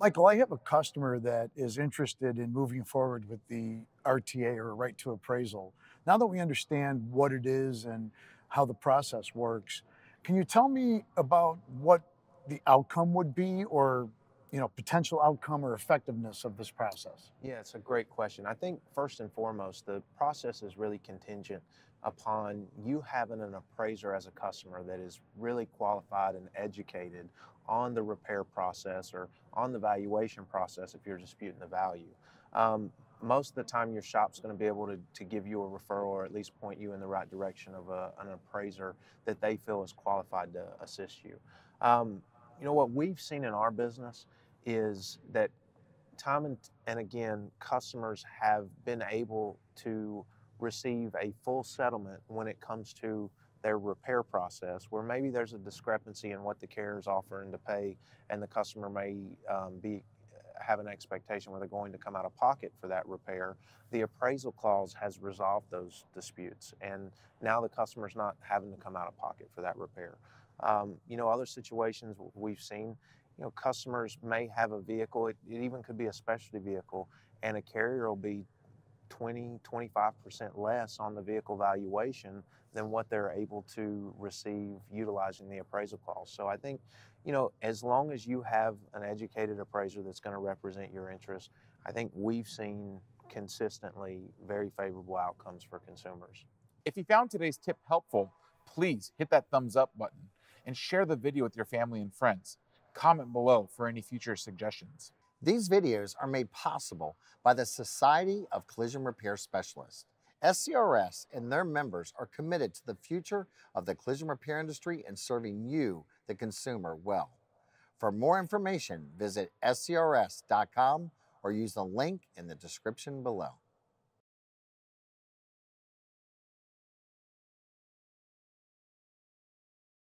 Michael, I have a customer that is interested in moving forward with the RTA or right to appraisal. Now that we understand what it is and how the process works, can you tell me about what the outcome would be or, potential outcome or effectiveness of this process? Yeah, it's a great question. I think first and foremost, the process is really contingent upon you having an appraiser as a customer that is really qualified and educated on the repair process or on the valuation process if you're disputing the value. Most of the time, your shop's going to be able to give you a referral or at least point you in the right direction of an appraiser that they feel is qualified to assist you. What we've seen in our business is that time and again, customers have been able to receive a full settlement when it comes to their repair process, where maybe there's a discrepancy in what the carrier is offering to pay, and the customer may be have an expectation where they're going to come out of pocket for that repair. The appraisal clause has resolved those disputes, and now the customer's not having to come out of pocket for that repair. Other situations we've seen, customers may have a vehicle, it even could be a specialty vehicle, and a carrier will be 20–25% less on the vehicle valuation than what they're able to receive utilizing the appraisal clause. So I think, as long as you have an educated appraiser that's going to represent your interests, I think we've seen consistently very favorable outcomes for consumers. If you found today's tip helpful, please hit that thumbs up button and share the video with your family and friends. Comment below for any future suggestions. These videos are made possible by the Society of Collision Repair Specialists. SCRS and their members are committed to the future of the collision repair industry and serving you, the consumer, well. For more information, visit scrs.com or use the link in the description below.